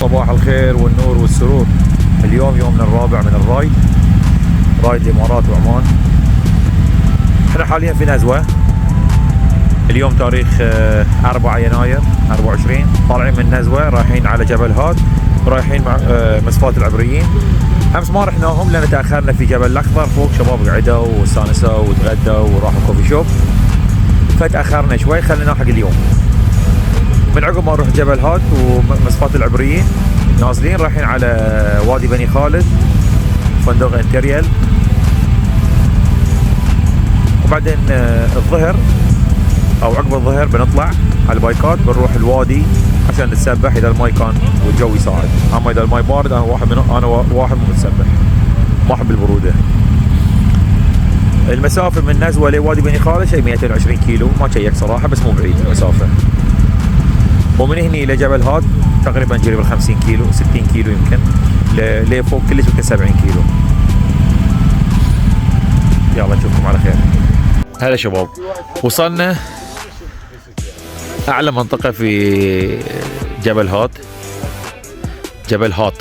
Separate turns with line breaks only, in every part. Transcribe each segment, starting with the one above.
صباح الخير والنور والسرور. اليوم يومنا الرابع من رايد الامارات وعمان. احنا حاليا في نزوة. اليوم تاريخ 4 يناير 24. طالعين من نزوة رايحين على جبل هاد، رايحين مع مسفات العبريين. امس ما رحناهم لان تاخرنا في جبل الاخضر فوق، شباب قعدوا واستانسوا وتغدوا وراحوا كوفي شوب، فتاخرنا شوي خلينا حق اليوم. من عقب ما نروح جبل هاد ومسفات العبريين نازلين رايحين على وادي بني خالد، فندق انتريال. وبعدين الظهر او عقب الظهر بنطلع على البايكات بنروح الوادي عشان نتسبح اذا الماي كان والجو يساعد. اما اذا الماي بارد انا واحد مو متسبح، ما احب البروده. المسافه من نزوه لوادي بني خالد شيء 220 كيلو، ما شيك صراحه بس مو بعيد المسافه. ومن هني الى جبل هاد تقريبا قريب ال 50 كيلو 60 كيلو يمكن، لفوق كلش يمكن 70 كيلو. يلا نشوفكم على خير. هلا شباب، وصلنا اعلى منطقة في جبل هاد، جبل هات.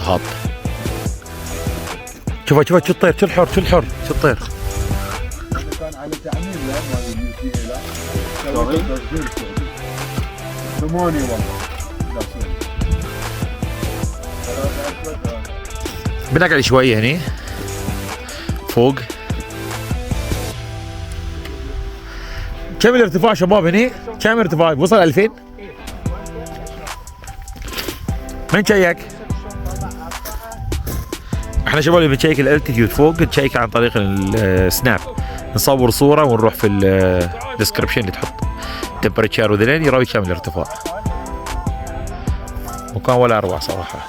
شوفوا شو الطير، شو الحر شو الطير.
كان على تعمير ثمانية والله.
بنقعد شوية هني فوق. كم الارتفاع شباب هني؟ كم ارتفاع؟ وصل 2000؟ من شيك؟ احنا شباب اللي بنشيك الالتيتيود فوق نشيك عن طريق السناب، نصور صورة ونروح في الديسكربشن اللي تحط تمبريتشر وذلين يراوي كم الارتفاع. مكان ولا اروع صراحة.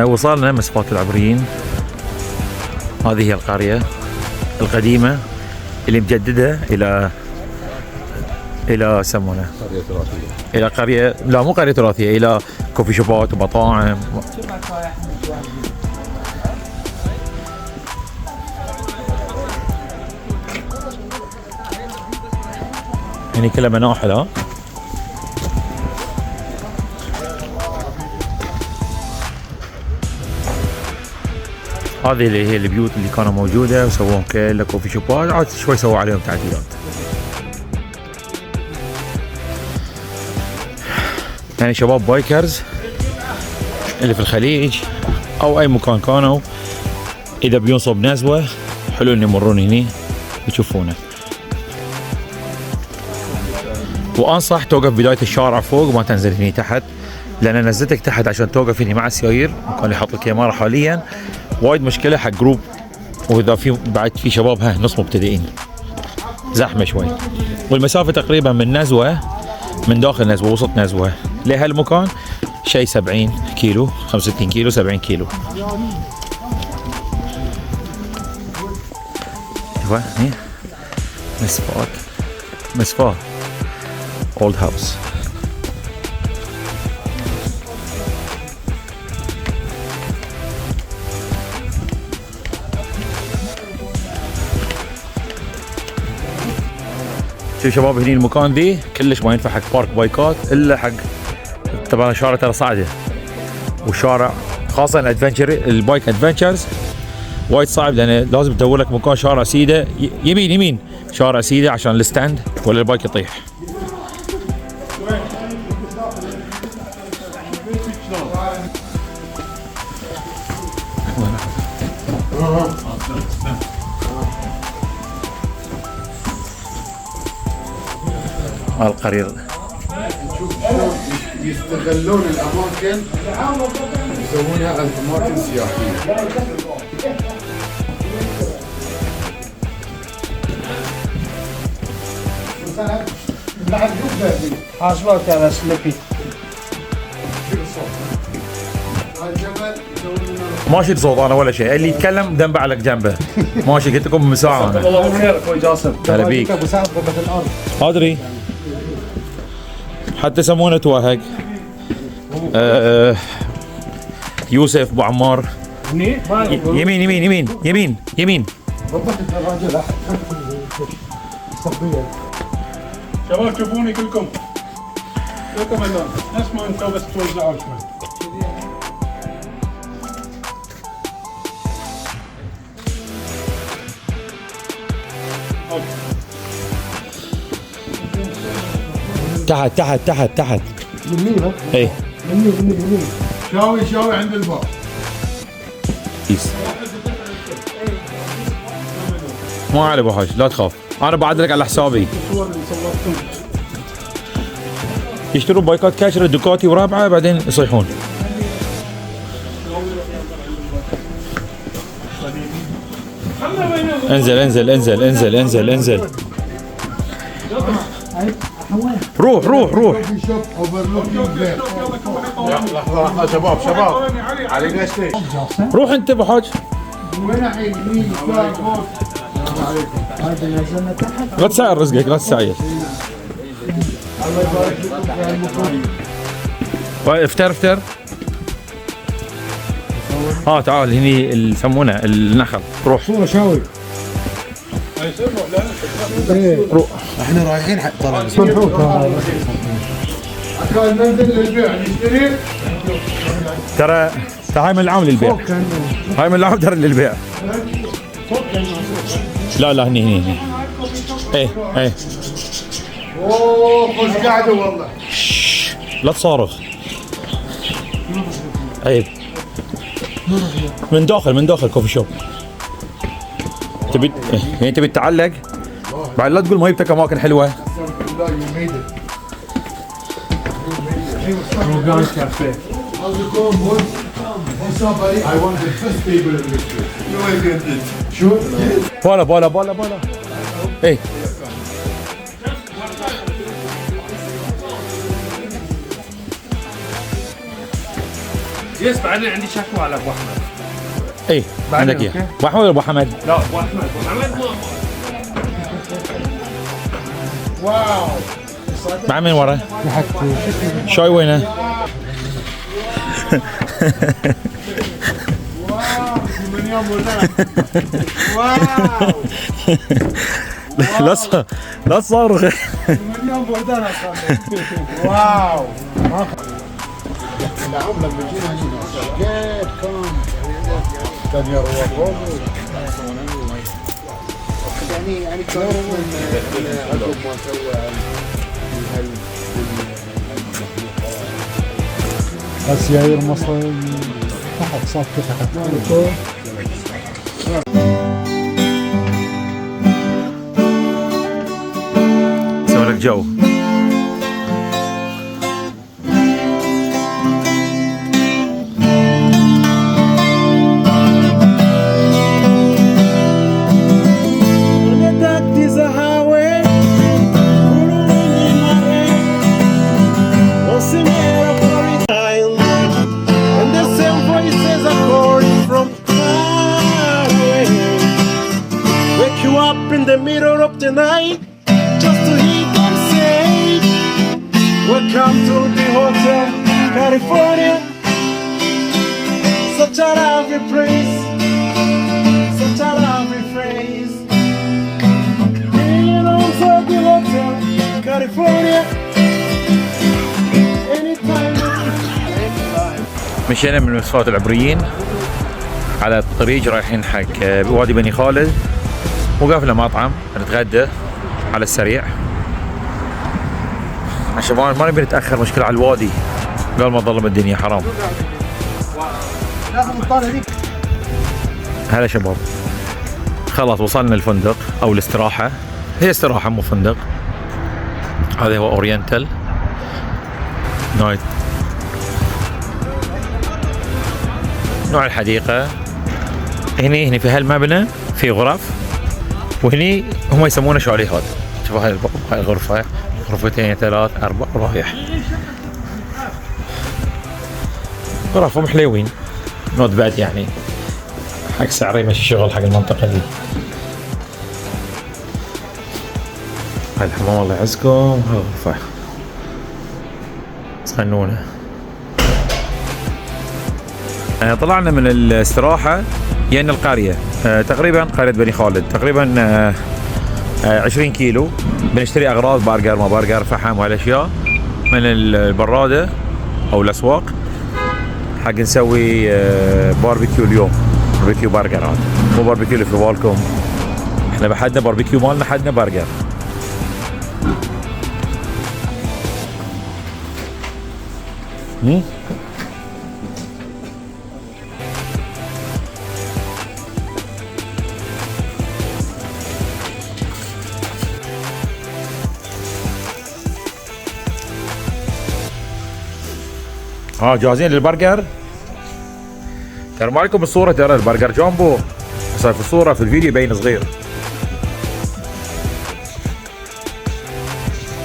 وصلنا مسفات العبريين. هذه هي القرية القديمة اللي مجددة إلى سمونة
قرية تراثية،
إلى قرية، لا مو قرية تراثية، إلى كوفي شوبات ومطاعم. يعني كلها مناحل. ها هذه اللي هي البيوت اللي كانوا موجودة وسووهم كلها كوفي شوبات، عاد شوي سووا عليهم تعديلات. يعني شباب بايكرز اللي في الخليج او اي مكان كانوا اذا بينصب نزوة حلو ان يمرون هني يشوفونه. وانصح توقف بداية الشارع فوق وما تنزل هني تحت، لان نزلتك تحت عشان توقف هني مع السيايير. المكان اللي حاط الكاميرا حاليا وايد مشكلة حق جروب، واذا في بعد في شباب نص مبتدئين زحمة شوي. والمسافة تقريبا من نزوة، من داخل نزوة وسط نزوة لهالمكان شيء 70 كيلو 65 كيلو 70 كيلو. ايوه هني مسفات اولد هاوس. شوف شباب هني المكان ذي كلش ما ينفع حق بارك بايكات الا حق، طبعا الشارع ترى صعده والشارع خاصة الادفنتشر البايك ادفنتشرز وايد صعب، لان لازم تدور لك مكان شارع سيده يمين شارع سيده عشان الستاند ولا البايك يطيح. القرير
يستغلون الاماكن يسوونها اماكن سياحيه.
حاسبك على سليبي.
ماشي صوت انا ولا شيء، اللي يتكلم دنبه على جنبه. ماشي قلت لكم من ساعه انا.
الله بخير اخوي جاسم.
هلا بيك. ادري حتى يسمونه توهق. يوسف ابو عمار. يمين يمين يمين يمين يمين.
شباب شوفوني كلكم الان نفس ما انتم بس توزعوا شوي.
تحت تحت تحت تحت.
يمين
اي
يمين شاوي عند الباب.
ما علي ابو حاج لا تخاف، انا بعدلك على حسابي. يشتروا بايكات كاشره دوكاتي ورابعه بعدين يصيحون. انزل انزل انزل انزل انزل انزل. روح روح روح.
لحظه شباب علي قشتي.
روح انت ابو حاج.
وين الحين يمين يسار فوق.
لا تسعر رزقك لا تسعير.
الله يبارك لكم في المكان.
افتر افتر. تعال هني اللي يسمونه النخل. روح
صوره شاوي.
روح.
احنا رايحين حق طلع سمحوك. كان ننزل للبيع نشتري.
ترى هاي من العام للبيع. هاي من العام ترى للبيع. لا لا هني ايه ايه.
اوه خوش قاعده والله.
لا تصارخ. عيب. من داخل كوفي شوب. تبي يعني تبي تتعلق بعد لا تقول ما جبتك اماكن حلوه. بالا ايه
يس بعدين عندي شكوى على ابو احمد.
ايه عندك اياه ابو احمد ولا ابو حمد؟
لا ابو احمد
واو.
مع من ورا؟ شاي وينه؟ لا تصارخ.
واو. العام لما جينا هنا سكيت كان يروحون يعني كان عقب ما سوى
السيايير مصر تحت صف تحت
سوي لك جو.
In the middle of the night, just to hear them say, welcome to the Hotel California. Such a lovely place, such a lovely phrase. Being on the Hotel California. Anytime.
مشينا من مصفات العبريين على الطريق رايحين حق وادي بني خالد، وقفنا مطعم نتغدى على السريع عشان ما نبي نتاخر. مشكله على الوادي قال ما ظلم الدنيا حرام. هلا شباب، خلاص وصلنا الفندق او الاستراحه، هي استراحه مو فندق. هذا هو اورينتال نايت، نوع الحديقه. هني في هالمبنى في غرف، وهني هم يسمونه شاليهات. شوفوا هاي الباب، هاي الغرفه، غرفتين 3 4 رايح. غرفهم حلوين نوت باد يعني، حق سعر يمشي شغل حق المنطقه دي. هاي الحمام الله يعزكم. هاي الغرفه صنونه. طلعنا من الاستراحه ين القريه، تقريبا قريه بني خالد، تقريبا 20 كيلو. بنشتري اغراض برجر ما برجر فحم وهالاشياء من البراده او الاسواق حق نسوي باربيكيو اليوم. باربيكيو برجر، هذا مو باربيكيو اللي في بالكم، احنا بحدنا باربيكيو مالنا حدنا برجر. جاهزين للبرجر؟ ترى ما لكم الصورة، ترى البرجر جامبو صار في الصورة، في الفيديو يبين صغير.